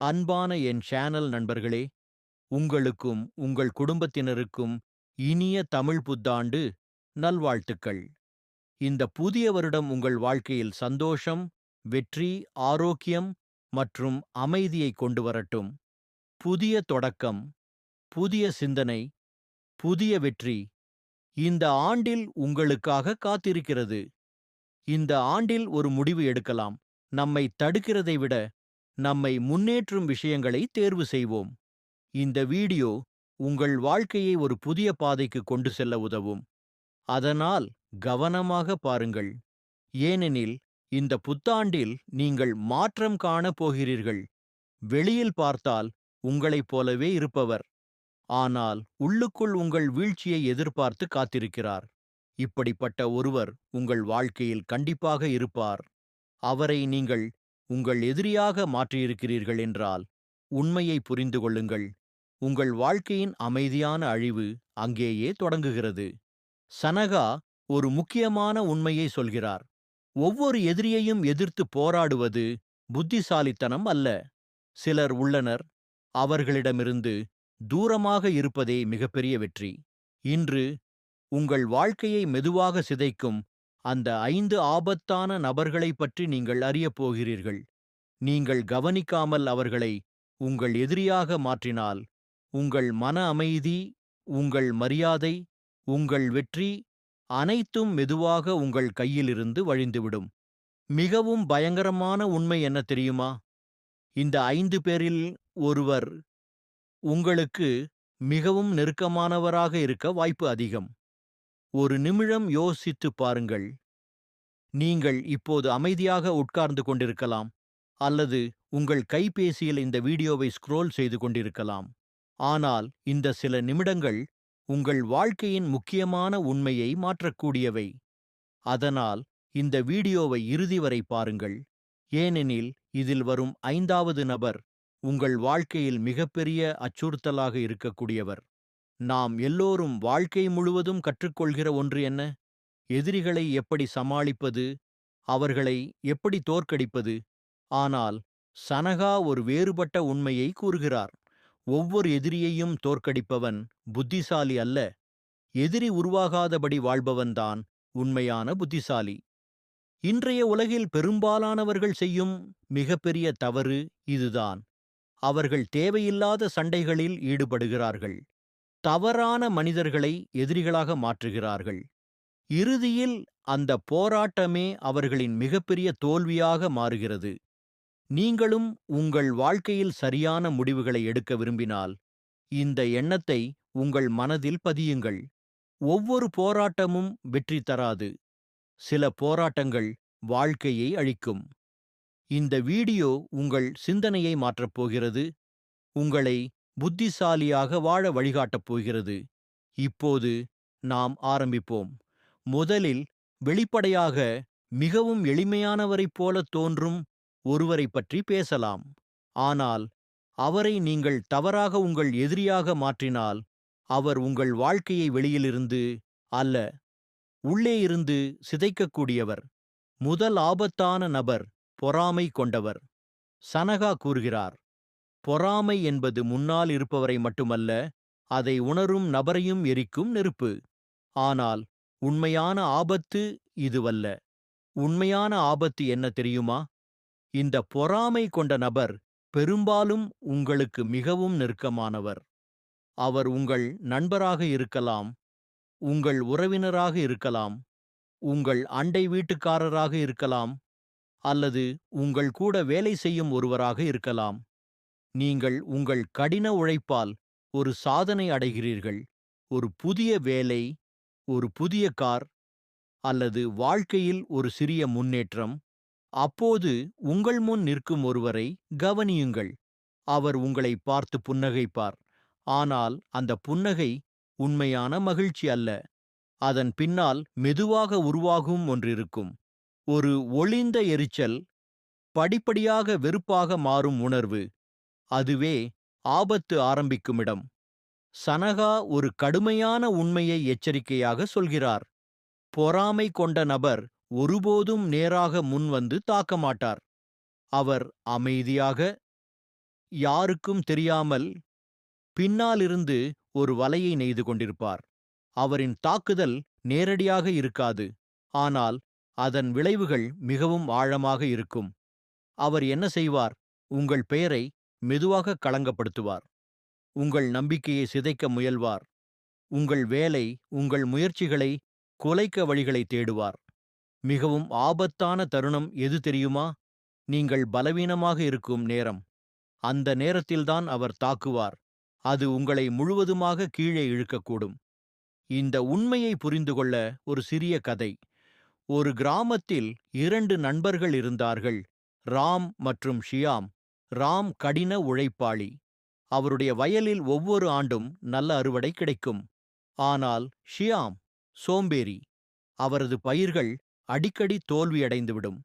அன்பான என் சேனல் நண்பர்களே, உங்களுக்கும் உங்கள் குடும்பத்தினருக்கும் இனிய தமிழ் புத்தாண்டு நல்வாழ்த்துக்கள். இந்த புதிய வருடம் உங்கள் வாழ்க்கையில் சந்தோஷம், வெற்றி, ஆரோக்கியம் மற்றும் அமைதியை கொண்டு வரட்டும். புதிய தொடக்கம், புதிய சிந்தனை, புதிய வெற்றி இந்த ஆண்டில் உங்களுக்காக காத்திருக்கிறது. இந்த ஆண்டில் ஒரு முடிவு எடுக்கலாம். நம்மை தடுக்கிறதை விட நம்மை முன்னேற்றும் விஷயங்களை தேர்வு செய்வோம். இந்த வீடியோ உங்கள் வாழ்க்கையை ஒரு புதிய பாதைக்கு கொண்டு செல்ல உதவும். அதனால் கவனமாக பாருங்கள். ஏனெனில் இந்த புத்தாண்டில் நீங்கள் மாற்றம் காணப் போகிறீர்கள். வெளியில் பார்த்தால் உங்களைப் போலவே இருப்பவர், ஆனால் உள்ளுக்குள் உங்கள் வீழ்ச்சியை எதிர்பார்த்து காத்திருக்கிறார். இப்படிப்பட்ட ஒருவர் உங்கள் வாழ்க்கையில் கண்டிப்பாக இருப்பார். அவரை நீங்கள் உங்கள் எதிரியாக மாற்றியிருக்கிறீர்கள் என்றால் உண்மையை புரிந்து கொள்ளுங்கள். உங்கள் வாழ்க்கையின் அமைதியான அழிவு அங்கேயே தொடங்குகிறது. சனகா ஒரு முக்கியமான உண்மையை சொல்கிறார். ஒவ்வொரு எதிரியையும் எதிர்த்து போராடுவது புத்திசாலித்தனம் அல்ல. சிலர் உள்ளனர், அவர்களிடமிருந்து தூரமாக இருப்பதே மிகப்பெரிய வெற்றி. இன்று உங்கள் வாழ்க்கையை மெதுவாக சிதைக்கும் அந்த 5 ஆபத்தான நபர்களைப் பற்றி நீங்கள் அறியப் போகிறீர்கள். நீங்கள் கவனிக்காமல் அவர்களை உங்கள் எதிரியாக மாற்றினால் உங்கள் மன அமைதி, உங்கள் மரியாதை, உங்கள் வெற்றி அனைத்தும் மெதுவாக உங்கள் கையிலிருந்து வழிந்துவிடும். மிகவும் பயங்கரமான உண்மை என்ன தெரியுமா? இந்த 5 பேரில் ஒருவர் உங்களுக்கு மிகவும் நெருக்கமானவராக இருக்க வாய்ப்பு அதிகம். ஒரு நிமிடம் யோசித்துப் பாருங்கள். நீங்கள் இப்போது அமைதியாக உட்கார்ந்து கொண்டிருக்கலாம், அல்லது உங்கள் கைபேசியில் இந்த வீடியோவை ஸ்க்ரோல் செய்து கொண்டிருக்கலாம். ஆனால் இந்த சில நிமிடங்கள் உங்கள் வாழ்க்கையின் முக்கியமான உண்மையை மாற்றக்கூடியவை. அதனால் இந்த வீடியோவை இறுதி வரை பாருங்கள். ஏனெனில் இதில் வரும் 5வது நபர் உங்கள் வாழ்க்கையில் மிகப்பெரிய அச்சுறுத்தலாக இருக்கக்கூடியவர். நாம் எல்லோரும் வாழ்க்கை முழுவதும் கற்றுக்கொள்கிற ஒன்று என்ன? எதிரிகளை எப்படி சமாளிப்பது, அவர்களை எப்படி தோற்கடிப்பது. ஆனால் சனகா ஒரு வேறுபட்ட உண்மையை கூறுகிறார். ஒவ்வொரு எதிரியையும் தோற்கடிப்பவன் புத்திசாலி அல்ல. எதிரி உருவாகாதபடி வாழ்பவன்தான் உண்மையான புத்திசாலி. இன்றைய உலகில் பெரும்பாலானவர்கள் செய்யும் மிகப்பெரிய தவறு இதுதான். அவர்கள் தேவையில்லாத சண்டைகளில் ஈடுபடுகிறார்கள். தவறான மனிதர்களை எதிரிகளாக மாற்றுகிறார்கள். இறுதியில் அந்த போராட்டமே அவர்களின் மிகப்பெரிய தோல்வியாக மாறுகிறது. நீங்களும் உங்கள் வாழ்க்கையில் சரியான முடிவுகளை எடுக்க விரும்பினால் இந்த எண்ணத்தை உங்கள் மனதில் பதியுங்கள். ஒவ்வொரு போராட்டமும் வெற்றி தராது. சில போராட்டங்கள் வாழ்க்கையை அழிக்கும். இந்த வீடியோ உங்கள் சிந்தனையை மாற்றப் போகிறது, உங்களை புத்திசாலியாக வாழ வழிகாட்டப் போகிறது. இப்போது நாம் ஆரம்பிப்போம். முதலில் வெளிப்படையாக மிகவும் எளிமையானவரைப் போல தோன்றும் ஒருவரைப் பற்றி பேசலாம். ஆனால் அவரை நீங்கள் தவறாக உங்கள் எதிரியாக மாற்றினால் அவர் உங்கள் வாழ்க்கையை வெளியிலிருந்து அல்ல, உள்ளே இருந்து சிதைக்கக்கூடியவர். முதல் ஆபத்தான நபர் பொறாமை கொண்டவர். சனகா கூறுகிறார், பொறாமை என்பது முன்னால் இருப்பவரை மட்டுமல்ல, அதை உணரும் நபரையும் எரிக்கும் நெருப்பு. ஆனால் உண்மையான ஆபத்து இதுவல்ல. உண்மையான ஆபத்து என்ன தெரியுமா? இந்த பொறாமை கொண்ட நபர் பெரும்பாலும் உங்களுக்கு மிகவும் நெருக்கமானவர். அவர் உங்கள் நண்பராக இருக்கலாம், உங்கள் உறவினராக இருக்கலாம், உங்கள் அண்டை வீட்டுக்காரராக இருக்கலாம், அல்லது உங்கள் கூட வேலை செய்யும் ஒருவராக இருக்கலாம். நீங்கள் உங்கள் கடின உழைப்பால் ஒரு சாதனை அடைகிறீர்கள். ஒரு புதிய வேலை, ஒரு புதிய கார், அல்லது வாழ்க்கையில் ஒரு சிறிய முன்னேற்றம். அப்போது உங்கள் முன் நிற்கும் ஒருவரை கவனியுங்கள். அவர் உங்களை பார்த்து புன்னகைப்பார். ஆனால் அந்த புன்னகை உண்மையான மகிழ்ச்சி அல்ல. அதன் பின்னால் மெதுவாக உருவாகும் ஒன்றிருக்கும். ஒரு ஒளிந்த எரிச்சல், படிப்படியாக வெறுப்பாக மாறும் உணர்வு. அதுவே ஆபத்து ஆரம்பிக்கும் இடம். சனகா ஒரு கடுமையான உண்மையை எச்சரிக்கையாக சொல்கிறார். பொறாமை கொண்ட நபர் ஒருபோதும் நேராக முன்வந்து தாக்க மாட்டார். அவர் அமைதியாக, யாருக்கும் தெரியாமல் பின்னாலிருந்து ஒரு வலையை நெய்து கொண்டிருப்பார். அவரின் தாக்குதல் நேரடியாக இருக்காது, ஆனால் அதன் விளைவுகள் மிகவும் ஆழமாக இருக்கும். அவர் என்ன செய்வார்? உங்கள் பெயரை மெதுவாக களங்கப்படுத்துவார். உங்கள் நம்பிக்கையை சிதைக்க முயல்வார். உங்கள் வேலை, உங்கள் முயற்சிகளை குலைக்க வழிகளை தேடுவார். மிகவும் ஆபத்தான தருணம் எது தெரியுமா? நீங்கள் பலவீனமாக இருக்கும் நேரம். அந்த நேரத்தில்தான் அவர் தாக்குவார். அது உங்களை முழுவதுமாக கீழே இழுக்கக்கூடும். இந்த உண்மையை புரிந்து கொள்ள ஒரு சிறிய கதை. ஒரு கிராமத்தில் 2 நண்பர்கள் இருந்தார்கள், ராம் மற்றும் ஷியாம். ராம் கடின உழைப்பாளி. அவருடைய வயலில் ஒவ்வொரு ஆண்டும் நல்ல அறுவடை கிடைக்கும். ஆனால் ஷியாம் சோம்பேறி. அவரது பயிர்கள் அடிக்கடி தோல்வியடைந்துவிடும்.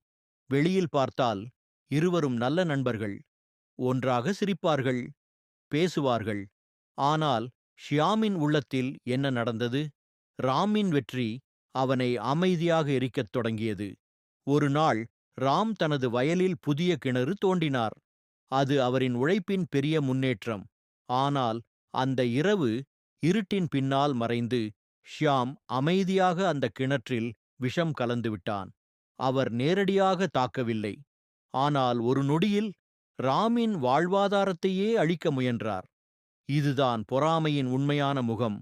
வெளியில் பார்த்தால் இருவரும் நல்ல நண்பர்கள். ஒன்றாக சிரிப்பார்கள், பேசுவார்கள். ஆனால் ஷியாமின் உள்ளத்தில் என்ன நடந்தது? ராமின் வெற்றி அவனை அமைதியாக எரிக்கத் தொடங்கியது. ஒரு நாள் ராம் தனது வயலில் புதிய கிணறு தோண்டினார். அது அவரின் உழைப்பின் பெரிய முன்னேற்றம். ஆனால் அந்த இரவு இருட்டின் பின்னால் மறைந்து ஷியாம் அமைதியாக அந்த கிணற்றில் விஷம் கலந்துவிட்டான். அவர் நேரடியாக தாக்கவில்லை, ஆனால் ஒரு நொடியில் ராமின் வாழ்வாதாரத்தையே அழிக்க முயன்றார். இதுதான் பொறாமையின் உண்மையான முகம்.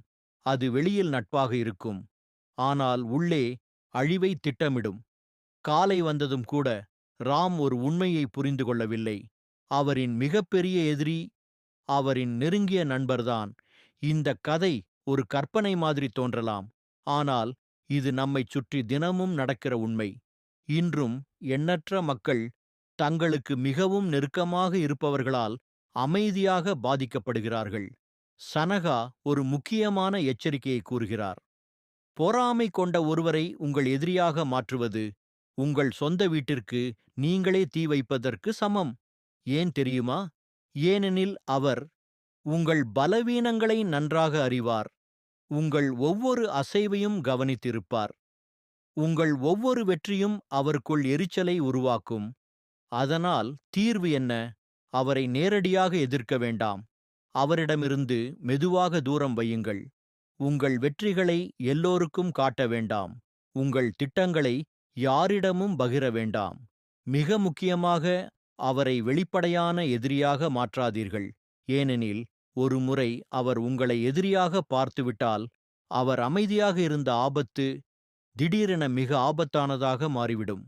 அது வெளியில் நட்பாக இருக்கும், ஆனால் உள்ளே அழிவை திட்டமிடும். காலை வந்ததும் கூட ராம் ஒரு உண்மையை புரிந்து கொள்ளவில்லை. அவரின் மிகப்பெரிய எதிரி அவரின் நெருங்கிய நண்பர்தான். இந்த கதை ஒரு கற்பனை மாதிரி தோன்றலாம், ஆனால் இது நம்மைச் சுற்றி தினமும் நடக்கிற உண்மை. இன்றும் எண்ணற்ற மக்கள் தங்களுக்கு மிகவும் நெருக்கமாக இருப்பவர்களால் அமைதியாக பாதிக்கப்படுகிறார்கள். சனகா ஒரு முக்கியமான எச்சரிக்கையை கூறுகிறார். பொறாமை கொண்ட ஒருவரை உங்கள் எதிரியாக மாற்றுவது உங்கள் சொந்த வீட்டிற்கு நீங்களே தீ வைப்பதற்கு சமம். ஏன் தெரியுமா? ஏனெனில் அவர் உங்கள் பலவீனங்களை நன்றாக அறிவார். உங்கள் ஒவ்வொரு அசைவையும் கவனித்திருப்பார். உங்கள் ஒவ்வொரு வெற்றியும் அவருக்குள் எரிச்சலை உருவாக்கும். அதனால் தீர்வு என்ன? அவரை நேரடியாக எதிர்க்க வேண்டாம். அவரிடமிருந்து மெதுவாக தூரம் வையுங்கள். உங்கள் வெற்றிகளை எல்லோருக்கும் காட்ட வேண்டாம். உங்கள் திட்டங்களை யாரிடமும் பகிர வேண்டாம். மிக முக்கியமாக, அவரை வெளிப்படையான எதிரியாக மாற்றாதீர்கள். ஏனெனில் ஒரு முறை அவர் உங்களை எதிரியாக பார்த்துவிட்டால், அவர் அமைதியாக இருந்த ஆபத்து திடீரென மிக ஆபத்தானதாக மாறிவிடும்.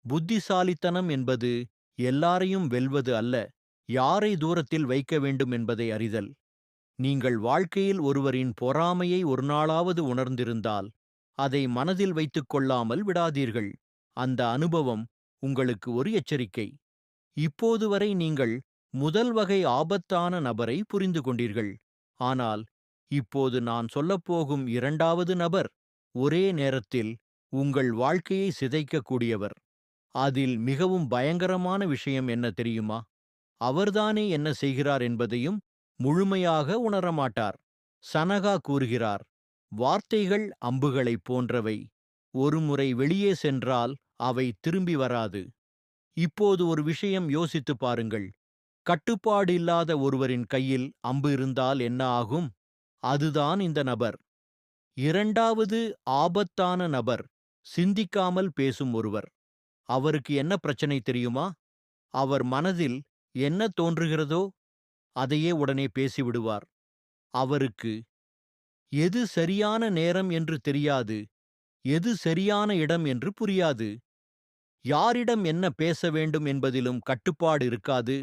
புத்திசாலித்தனம் என்பது எல்லாரையும் வெல்வது அல்ல, யாரை தூரத்தில் வைக்க வேண்டும் என்பதை அறிதல். நீங்கள் வாழ்க்கையில் ஒருவரின் பொறாமையை ஒரு நாளாவது உணர்ந்திருந்தால், அதை மனதில் வைத்துக் கொள்ளாமல் விடாதீர்கள். அந்த அனுபவம் உங்களுக்கு ஒரு எச்சரிக்கை. இப்போது வரை நீங்கள் முதல் வகை ஆபத்தான நபரை புரிந்து கொண்டீர்கள். ஆனால் இப்போது நான் சொல்லப்போகும் 2வது நபர் ஒரே நேரத்தில் உங்கள் வாழ்க்கையை சிதைக்கக்கூடியவர். அதில் மிகவும் பயங்கரமான விஷயம் என்ன தெரியுமா? அவர்தானே என்ன செய்கிறார் என்பதையும் முழுமையாக உணரமாட்டார். சனகா கூறுகிறார், வார்த்தைகள் அம்புகளைப் போன்றவை. ஒருமுறை வெளியே சென்றால் அவை திரும்பி வராது. இப்போது ஒரு விஷயம் யோசித்துப் பாருங்கள். கட்டுப்பாடு இல்லாத ஒருவரின் கையில் அம்பு இருந்தால் என்ன ஆகும்? அதுதான் இந்த நபர். 2வது ஆபத்தான நபர் சிந்திக்காமல் பேசும் ஒருவர். அவருக்கு என்ன பிரச்சனை தெரியுமா? அவர் மனதில் என்ன தோன்றுகிறதோ அதையே உடனே பேசிவிடுவார். அவருக்கு எது சரியான நேரம் என்று தெரியாது, எது சரியான இடம் என்று புரியாது. யாரிடம் என்ன பேச வேண்டும் என்பதிலும் கட்டுப்பாடு இருக்காது.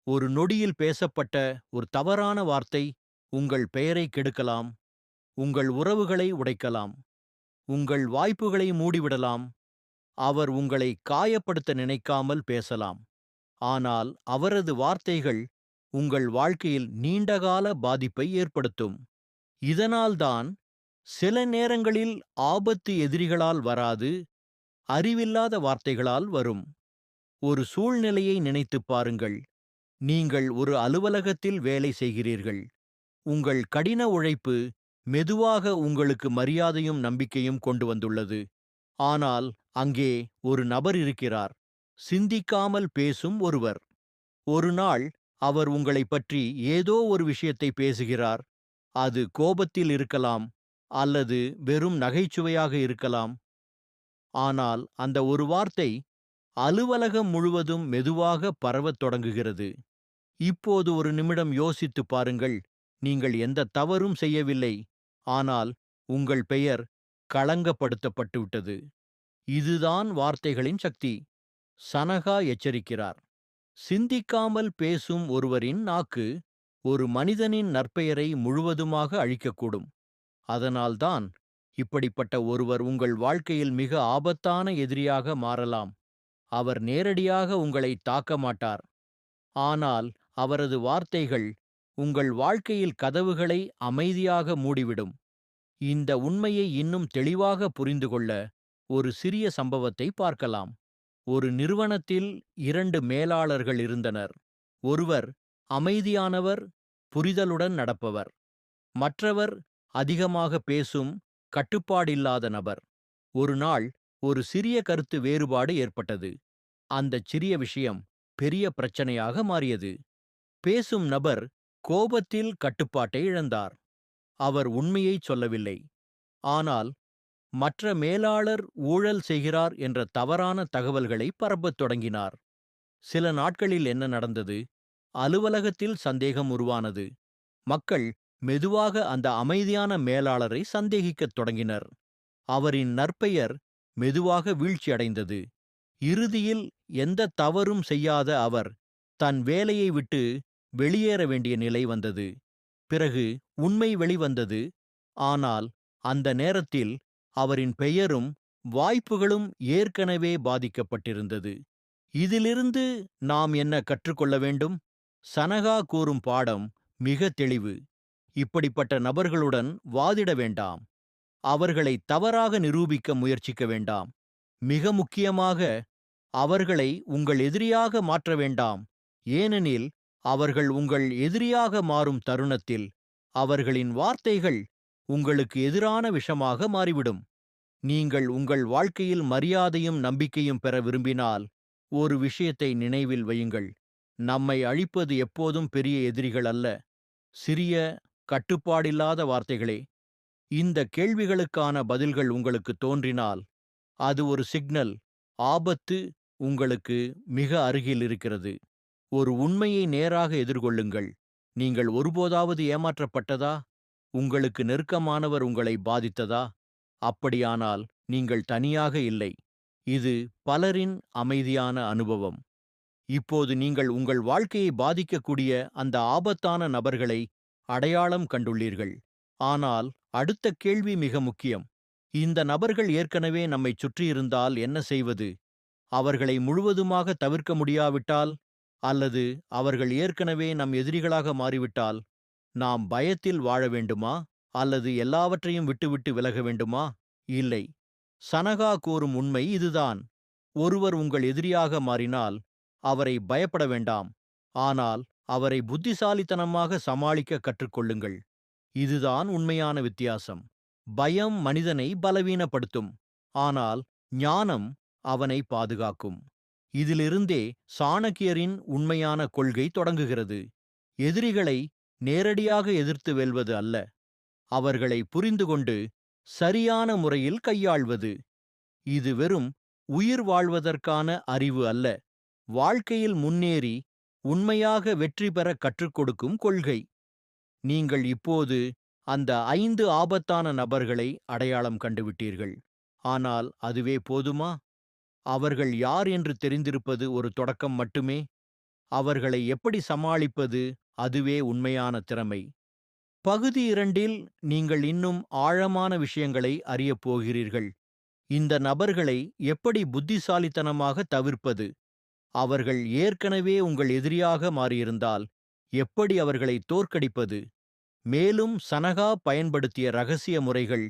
ஒரு நொடியில் பேசப்பட்ட ஒரு தவறான வார்த்தை உங்கள் பெயரை கெடுக்கலாம், உங்கள் உறவுகளை உடைக்கலாம், உங்கள் வாய்ப்புகளை மூடிவிடலாம். அவர் உங்களை காயப்படுத்த நினைக்காமல் பேசலாம், ஆனால் அவரது வார்த்தைகள் உங்கள் வாழ்க்கையில் நீண்டகால பாதிப்பை ஏற்படுத்தும். இதனால்தான் சில நேரங்களில் ஆபத்து எதிரிகளால் வராது, அறிவில்லாத வார்த்தைகளால் வரும். ஒரு சூழ்நிலையை நினைத்துப் பாருங்கள். நீங்கள் ஒரு அலுவலகத்தில் வேலை செய்கிறீர்கள். உங்கள் கடின உழைப்பு மெதுவாக உங்களுக்கு மரியாதையும் நம்பிக்கையும் கொண்டு வந்துள்ளது. ஆனால் அங்கே ஒரு நபர் இருக்கிறார், சிந்திக்காமல் பேசும் ஒருவர். ஒரு நாள் அவர் உங்களைப் பற்றி ஏதோ ஒரு விஷயத்தை பேசுகிறார். அது கோபத்தில் இருக்கலாம், அல்லது வெறும் நகைச்சுவையாக இருக்கலாம். ஆனால் அந்த ஒரு வார்த்தை அலுவலகம் முழுவதும் மெதுவாக பரவத் தொடங்குகிறது. இப்போது ஒரு நிமிடம் யோசித்துப் பாருங்கள். நீங்கள் எந்த தவறும் செய்யவில்லை. ஆனால் உங்கள் பெயர் களங்கப்படுத்தப்பட்டுவிட்டது. இதுதான் வார்த்தைகளின் சக்தி. சனகா எச்சரிக்கிறார். சிந்திக்காமல் பேசும் ஒருவரின் நாக்கு ஒரு மனிதனின் நற்பெயரை முழுவதுமாக அழிக்கக்கூடும். அதனால்தான் இப்படிப்பட்ட ஒருவர் உங்கள் வாழ்க்கையில் மிக ஆபத்தான எதிரியாக மாறலாம். அவர் நேரடியாக உங்களை தாக்க மாட்டார். ஆனால் அவரது வார்த்தைகள் உங்கள் வாழ்க்கையில் கதவுகளை அமைதியாக மூடிவிடும். இந்த உண்மையை இன்னும் தெளிவாக புரிந்து கொள்ள ஒரு சிறிய சம்பவத்தை பார்க்கலாம். ஒரு நிறுவனத்தில் 2 மேலாளர்கள் இருந்தனர். ஒருவர் அமைதியானவர், புரிதலுடன் நடப்பவர். மற்றவர் அதிகமாக பேசும், கட்டுப்பாடில்லாத நபர். ஒரு நாள் ஒரு சிறிய கருத்து வேறுபாடு ஏற்பட்டது. அந்தச் சிறிய விஷயம் பெரிய பிரச்சனையாக மாறியது. பேசும் நபர் கோபத்தில் கட்டுப்பாட்டை இழந்தார். அவர் உண்மையைச் சொல்லவில்லை. ஆனால் மற்ற மேலாளர் ஊழல் செய்கிறார் என்ற தவறான தகவல்களை பரப்பத் தொடங்கினார். சில நாட்களில் என்ன நடந்தது? அலுவலகத்தில் சந்தேகம் உருவானது. மக்கள் மெதுவாக அந்த அமைதியான மேலாளரை சந்தேகிக்கத் தொடங்கினர். அவரின் நற்பெயர் மெதுவாக வீழ்ச்சியடைந்தது. இறுதியில் எந்த தவறும் செய்யாத அவர் தன் வேலையை விட்டு வெளியேற வேண்டிய நிலை வந்தது. பிறகு உண்மை வெளிவந்தது. ஆனால் அந்த நேரத்தில் அவரின் பெயரும் வாய்ப்புகளும் ஏற்கனவே பாதிக்கப்பட்டிருந்தது. இதிலிருந்து நாம் என்ன கற்றுக்கொள்ள வேண்டும்? சனகா கூறும் பாடம் மிக தெளிவு. இப்படிப்பட்ட நபர்களுடன் வாதிட வேண்டாம். அவர்களை தவறாக நிரூபிக்க முயற்சிக்க வேண்டாம். மிக முக்கியமாக, அவர்களை உங்கள் எதிரியாக மாற்ற வேண்டாம். ஏனெனில் அவர்கள் உங்கள் எதிரியாக மாறும் தருணத்தில் அவர்களின் வார்த்தைகள் உங்களுக்கு எதிரான விஷமாக மாறிவிடும். நீங்கள் உங்கள் வாழ்க்கையில் மரியாதையும் நம்பிக்கையும் பெற விரும்பினால் ஒரு விஷயத்தை நினைவில் வையுங்கள். நம்மை அழிப்பது எப்போதும் பெரிய எதிரிகள் அல்ல, சிறிய, கட்டுப்பாடில்லாத வார்த்தைகளே. இந்த கேள்விகளுக்கான பதில்கள் உங்களுக்கு தோன்றினால் அது ஒரு சிக்னல். ஆபத்து உங்களுக்கு மிக அருகில் இருக்கிறது. ஒரு உண்மையை நேராக எதிர்கொள்ளுங்கள். நீங்கள் ஒருபோதாவது ஏமாற்றப்பட்டதா? உங்களுக்கு நெருக்கமானவர் உங்களை பாதித்ததா? அப்படியானால் நீங்கள் தனியாக இல்லை. இது பலரின் அமைதியான அனுபவம். இப்போது நீங்கள் உங்கள் வாழ்க்கையை பாதிக்கக்கூடிய அந்த ஆபத்தான நபர்களை அடையாளம் கண்டுள்ளீர்கள். ஆனால் அடுத்த கேள்வி மிக முக்கியம். இந்த நபர்கள் ஏற்கனவே நம்மைச் சுற்றியிருந்தால் என்ன செய்வது? அவர்களை முழுவதுமாக தவிர்க்க முடியாவிட்டால், அல்லது அவர்கள் ஏற்கனவே நம் எதிரிகளாக மாறிவிட்டால், நாம் பயத்தில் வாழ வேண்டுமா? அல்லது எல்லாவற்றையும் விட்டுவிட்டு விலக வேண்டுமா? இல்லை. சனகா கூறும் உண்மை இதுதான். ஒருவர் உங்கள் எதிரியாக மாறினால் அவரை பயப்பட வேண்டாம். ஆனால் அவரை புத்திசாலித்தனமாக சமாளிக்க கற்றுக்கொள்ளுங்கள். இதுதான் உண்மையான வித்தியாசம். பயம் மனிதனை பலவீனப்படுத்தும். ஆனால் ஞானம் அவனை பாதுகாக்கும். இதிலிருந்தே சாணக்கியரின் உண்மையான கொள்கை தொடங்குகிறது. எதிரிகளை நேரடியாக எதிர்த்து வெல்வது அல்ல, அவர்களை புரிந்துகொண்டு சரியான முறையில் கையாள்வது. இது வெறும் உயிர் வாழ்வதற்கான அறிவு அல்ல, வாழ்க்கையில் முன்னேறி உண்மையாக வெற்றி பெற கற்றுக் கொடுக்கும் கொள்கை. நீங்கள் இப்போது அந்த 5 ஆபத்தான நபர்களை அடையாளம் கண்டுவிட்டீர்கள். ஆனால் அதுவே போதுமா? அவர்கள் யார் என்று தெரிந்திருப்பது ஒரு தொடக்கம் மட்டுமே. அவர்களை எப்படி சமாளிப்பது, அதுவே உண்மையான திறமை. பகுதி 2இல் நீங்கள் இன்னும் ஆழமான விஷயங்களை அறியப் போகிறீர்கள். இந்த நபர்களை எப்படி புத்திசாலித்தனமாக தவிர்ப்பது? அவர்கள் ஏற்கனவே உங்கள் எதிரியாக மாறியிருந்தால் எப்படி அவர்களை தோற்கடிப்பது? மேலும் சனகா பயன்படுத்திய ரகசிய முறைகள்,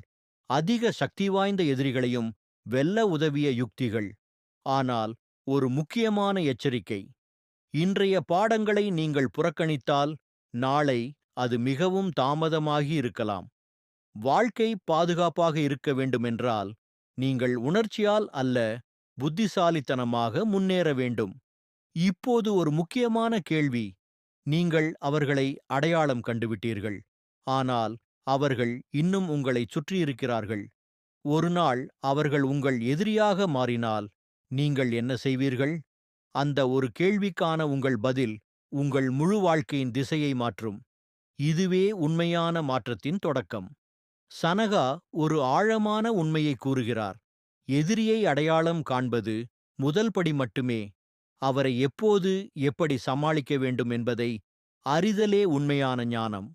அதிக சக்தி வாய்ந்த எதிரிகளையும் வெல்ல உதவிய யுக்திகள். ஆனால் ஒரு முக்கியமான எச்சரிக்கை. இன்றைய பாடங்களை நீங்கள் புறக்கணித்தால் நாளை அது மிகவும் தாமதமாகி இருக்கலாம். வாழ்க்கை பாதுகாப்பாக இருக்க வேண்டுமென்றால் நீங்கள் உணர்ச்சியால் அல்ல, புத்திசாலித்தனமாக முன்னேற வேண்டும். இப்போது ஒரு முக்கியமான கேள்வி. நீங்கள் அவர்களை அடையாளம் கண்டுவிட்டீர்கள். ஆனால் அவர்கள் இன்னும் உங்களைச் சுற்றியிருக்கிறார்கள். ஒரு நாள் அவர்கள் உங்கள் எதிரியாக மாறினால் நீங்கள் என்ன செய்வீர்கள்? அந்த ஒரு கேள்விக்கான உங்கள் பதில் உங்கள் முழு வாழ்க்கையின் திசையை மாற்றும். இதுவே உண்மையான மாற்றத்தின் தொடக்கம். சனகா ஒரு ஆழமான உண்மையை கூறுகிறார். எதிரியை அடையாளம் காண்பது முதல் படி மட்டுமே. அவரை எப்போது எப்படி சமாளிக்க வேண்டும் என்பதை அறிதலே உண்மையான ஞானம்.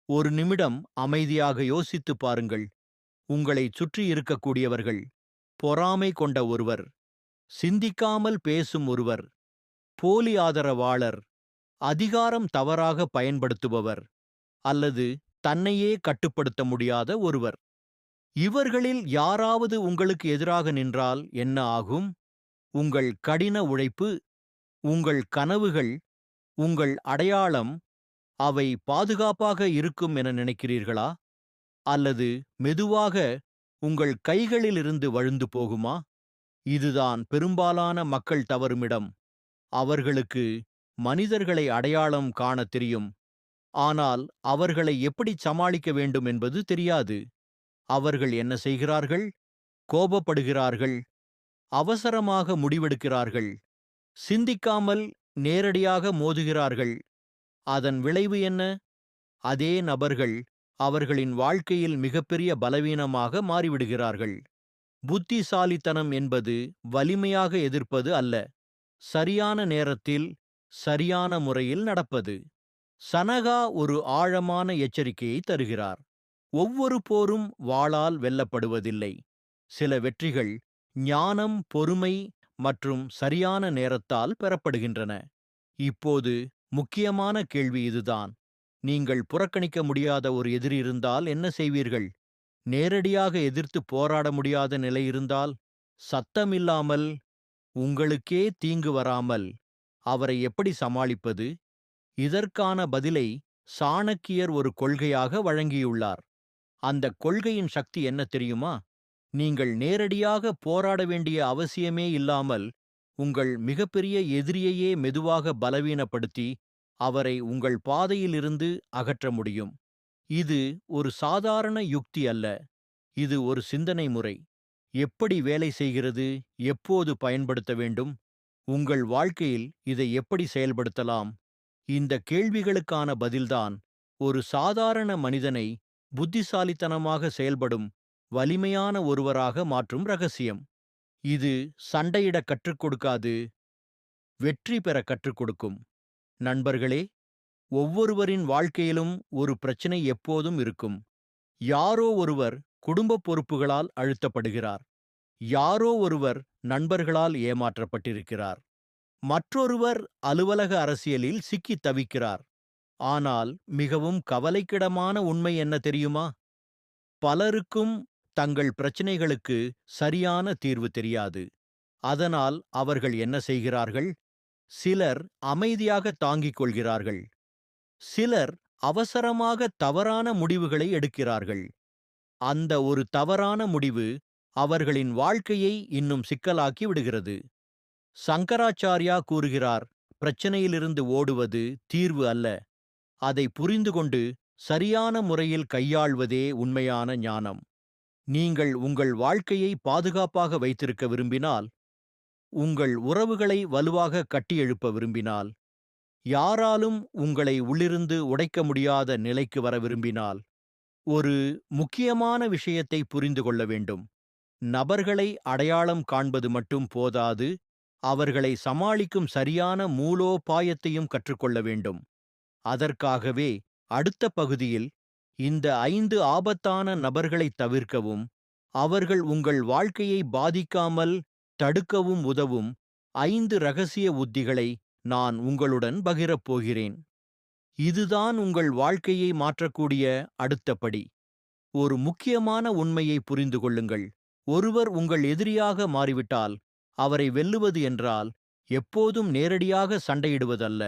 ஒரு நிமிடம் அமைதியாக யோசித்துப் பாருங்கள். உங்களைச் சுற்றி இருக்கக்கூடியவர்கள், பொறாமை கொண்ட ஒருவர், சிந்திக்காமல் பேசும் ஒருவர், போலி ஆதரவாளர், அதிகாரம் தவறாக பயன்படுத்துபவர் அல்லது தன்னையே கட்டுப்படுத்த முடியாத ஒருவர். இவர்களில் யாராவது உங்களுக்கு எதிராக நின்றால் என்ன ஆகும்? உங்கள் கடின உழைப்பு, உங்கள் கனவுகள், உங்கள் அடையாளம், அவை பாதுகாப்பாக இருக்கும் என நினைக்கிறீர்களா? அல்லது மெதுவாக உங்கள் கைகளிலிருந்து வழிந்து போகுமா? இதுதான் பெரும்பாலான மக்கள் தவறுமிடம். அவர்களுக்கு மனிதர்களை அடையாளம் காணத் தெரியும். ஆனால் அவர்களை எப்படிச் சமாளிக்க வேண்டும் என்பது தெரியாது. அவர்கள் என்ன செய்கிறார்கள்? கோபப்படுகிறார்கள், அவசரமாக முடிவெடுக்கிறார்கள், சிந்திக்காமல் நேரடியாக மோதுகிறார்கள். அதன் விளைவு என்ன? அதே நபர்கள் அவர்களின் வாழ்க்கையில் மிகப்பெரிய பலவீனமாக மாறிவிடுகிறார்கள். புத்திசாலித்தனம் என்பது வலிமையாக எதிர்ப்பது அல்ல, சரியான நேரத்தில் சரியான முறையில் நடப்பது. சனகா ஒரு ஆழமான எச்சரிக்கையை தருகிறார். ஒவ்வொரு போரும் வாளால் வெல்லப்படுவதில்லை. சில வெற்றிகள் ஞானம், பொறுமை மற்றும் சரியான நேரத்தால் பெறப்படுகின்றன. இப்போது முக்கியமான கேள்வி இதுதான். நீங்கள் புறக்கணிக்க முடியாத ஒரு எதிரி இருந்தால் என்ன செய்வீர்கள்? நேரடியாக எதிர்த்து போராட முடியாத நிலை இருந்தால், சத்தமில்லாமல், உங்களுக்கே தீங்கு வராமல் அவரை எப்படி சமாளிப்பது? இதற்கான பதிலை சாணக்கியர் ஒரு கொள்கையாக வழங்கியுள்ளார். அந்த கொள்கையின் சக்தி என்ன தெரியுமா? நீங்கள் நேரடியாக போராட வேண்டிய அவசியமே இல்லாமல் உங்கள் மிகப்பெரிய எதிரியையே மெதுவாக பலவீனப்படுத்தி அவரை உங்கள் பாதையிலிருந்து அகற்ற முடியும். இது ஒரு சாதாரண யுக்தி அல்ல. இது ஒரு சிந்தனை முறை. எப்படி வேலை செய்கிறது? எப்போது பயன்படுத்த வேண்டும்? உங்கள் வாழ்க்கையில் இதை எப்படி செயல்படுத்தலாம்? இந்த கேள்விகளுக்கான பதில்தான் ஒரு சாதாரண மனிதனை புத்திசாலித்தனமாக செயல்படும் வலிமையான ஒருவராக மாற்றும் ரகசியம். இது சண்டையிட கற்றுக் கொடுக்காது, வெற்றி பெற கற்றுக் கொடுக்கும். நண்பர்களே, ஒவ்வொருவரின் வாழ்க்கையிலும் ஒரு பிரச்சனை எப்போதும் இருக்கும். யாரோ ஒருவர் குடும்பப் பொறுப்புகளால் அழுத்தப்படுகிறார். யாரோ ஒருவர் நண்பர்களால் ஏமாற்றப்பட்டிருக்கிறார். மற்றொருவர் அலுவலக அரசியலில் சிக்கித் தவிக்கிறார். ஆனால் மிகவும் கவலைக்கிடமான உண்மை என்ன தெரியுமா? பலருக்கும் தங்கள் பிரச்சினைகளுக்கு சரியான தீர்வு தெரியாது. அதனால் அவர்கள் என்ன செய்கிறார்கள்? சிலர் அமைதியாக தாங்கிக் கொள்கிறார்கள். சிலர் அவசரமாக தவறான முடிவுகளை எடுக்கிறார்கள். அந்த ஒரு தவறான முடிவு அவர்களின் வாழ்க்கையை இன்னும் சிக்கலாக்கி விடுகிறது. சங்கராச்சார்யா கூறுகிறார், பிரச்சனையிலிருந்து ஓடுவது தீர்வு அல்ல. அதை புரிந்துகொண்டு சரியான முறையில் கையாள்வதே உண்மையான ஞானம். நீங்கள் உங்கள் வாழ்க்கையை பாதுகாப்பாக வைத்திருக்க விரும்பினால், உங்கள் உறவுகளை வலுவாக கட்டியெழுப்ப விரும்பினால், யாராலும் உங்களை உள்ளிருந்து உடைக்க முடியாத நிலைக்கு வர விரும்பினால், ஒரு முக்கியமான விஷயத்தை புரிந்து கொள்ள வேண்டும். நபர்களை அடையாளம் காண்பது மட்டும் போதாது, அவர்களை சமாளிக்கும் சரியான மூலோபாயத்தையும் கற்றுக்கொள்ள வேண்டும். அதற்காகவே அடுத்த பகுதியில் இந்த 5 ஆபத்தான நபர்களைத் தவிர்க்கவும், அவர்கள் உங்கள் வாழ்க்கையை பாதிக்காமல் தடுக்கவும் உதவும் 5 ரகசிய உத்திகளை நான் உங்களுடன் பகிரப் போகிறேன். இதுதான் உங்கள் வாழ்க்கையை மாற்றக்கூடிய அடுத்த படி. ஒரு முக்கியமான உண்மையை புரிந்து கொள்ளுங்கள். ஒருவர் உங்கள் எதிரியாக மாறிவிட்டால், அவரை வெல்லுவது என்றால் எப்போதும் நேரடியாக சண்டையிடுவதல்ல.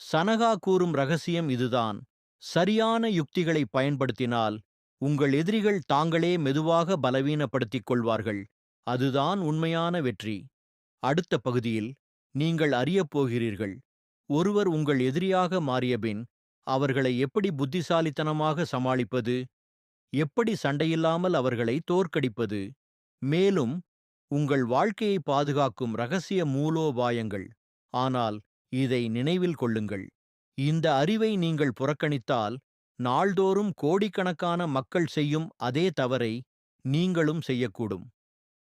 சனகா கூறும் ரகசியம் இதுதான். சரியான யுக்திகளை பயன்படுத்தினால் உங்கள் எதிரிகள் தாங்களே மெதுவாக பலவீனப்படுத்திக் கொள்வார்கள். அதுதான் உண்மையான வெற்றி. அடுத்த பகுதியில் நீங்கள் அறியப் போகிறீர்கள். ஒருவர் உங்கள் எதிரியாக மாறியபின் அவர்களை எப்படி புத்திசாலித்தனமாக சமாளிப்பது, எப்படி சண்டையில்லாமல் அவர்களை தோற்கடிப்பது, மேலும் உங்கள் வாழ்க்கையை பாதுகாக்கும் ரகசிய மூலோபாயங்கள். ஆனால் இதை நினைவில் கொள்ளுங்கள், இந்த அறிவை நீங்கள் புறக்கணித்தால் நாள்தோறும் கோடிக்கணக்கான மக்கள் செய்யும் அதே தவறை நீங்களும் செய்யக்கூடும்.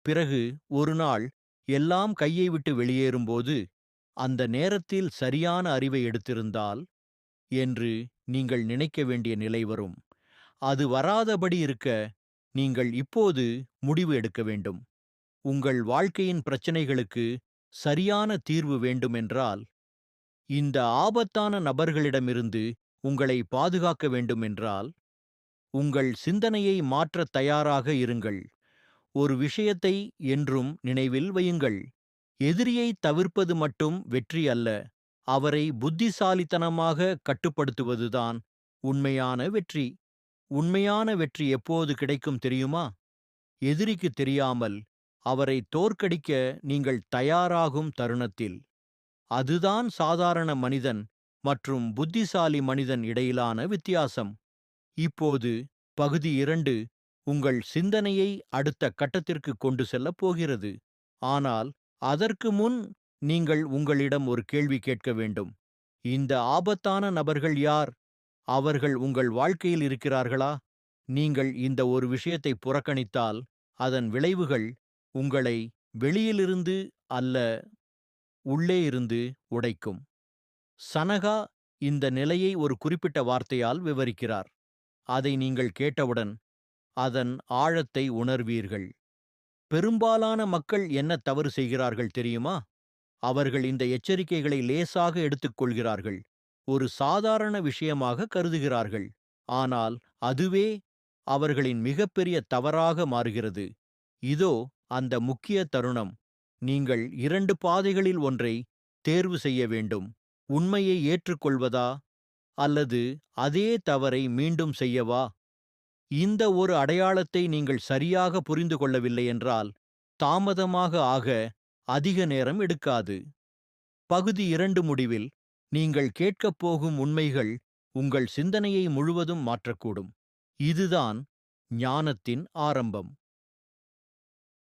பிறகு ஒரு நாள் எல்லாம் கையை விட்டு வெளியேறும்போது, அந்த நேரத்தில் சரியான அறிவை எடுத்திருந்தால் என்று நீங்கள் நினைக்க வேண்டிய நிலை வரும். அது வராதபடி இருக்க நீங்கள் இப்போது முடிவு எடுக்க வேண்டும். உங்கள் வாழ்க்கையின் பிரச்சனைகளுக்கு சரியான தீர்வு வேண்டுமென்றால், இந்த ஆபத்தான நபர்களிடமிருந்து உங்களை பாதுகாக்க வேண்டுமென்றால், உங்கள் சிந்தனையை மாற்றத் தயாராக இருங்கள். ஒரு விஷயத்தை என்றும் நினைவில் வையுங்கள், எதிரியை தவிர்ப்பது மட்டும் வெற்றி அல்ல, அவரை புத்திசாலித்தனமாக கட்டுப்படுத்துவதுதான் உண்மையான வெற்றி. உண்மையான வெற்றி எப்போது கிடைக்கும் தெரியுமா? எதிரிக்கு தெரியாமல் அவரை தோற்கடிக்க நீங்கள் தயாராகும் தருணத்தில். அதுதான் சாதாரண மனிதன் மற்றும் புத்திசாலி மனிதன் இடையிலான வித்தியாசம். இப்போது பகுதி 2 உங்கள் சிந்தனையை அடுத்த கட்டத்திற்கு கொண்டு செல்லப் போகிறது. ஆனால் அதற்கு முன் நீங்கள் உங்களிடம் ஒரு கேள்வி கேட்க வேண்டும். இந்த ஆபத்தான நபர்கள் யார்? அவர்கள் உங்கள் வாழ்க்கையில் இருக்கிறார்களா? நீங்கள் இந்த ஒரு விஷயத்தை புறக்கணித்தால் அதன் விளைவுகள் உங்களை வெளியிலிருந்து அல்ல, உள்ளே இருந்து உடைக்கும். சனகா இந்த நிலையை ஒரு குறிப்பிட்ட வார்த்தையால் விவரிக்கிறார். அதை நீங்கள் கேட்டவுடன் அதன் ஆழத்தை உணர்வீர்கள். பெரும்பாலான மக்கள் என்ன தவறு செய்கிறார்கள் தெரியுமா? அவர்கள் இந்த எச்சரிக்கைகளை லேசாக எடுத்துக்கொள்கிறார்கள், ஒரு சாதாரண விஷயமாக கருதுகிறார்கள். ஆனால் அதுவே அவர்களின் மிகப்பெரிய தவறாக மாறுகிறது. இதோ அந்த முக்கிய தருணம். நீங்கள் 2 பாதைகளில் ஒன்றை தேர்வு செய்ய வேண்டும். உண்மையை ஏற்றுக்கொள்வதா அல்லது அதே தவறை மீண்டும் செய்யவா? இந்த ஒரு அடையாளத்தை நீங்கள் சரியாக புரிந்து கொள்ளவில்லை என்றால் தாமதமாக ஆக அதிக நேரம் எடுக்காது. பகுதி 2 முடிவில் நீங்கள் கேட்கப் போகும் உண்மைகள் உங்கள் சிந்தனையை முழுவதும் மாற்றக்கூடும். இதுதான் ஞானத்தின் ஆரம்பம்.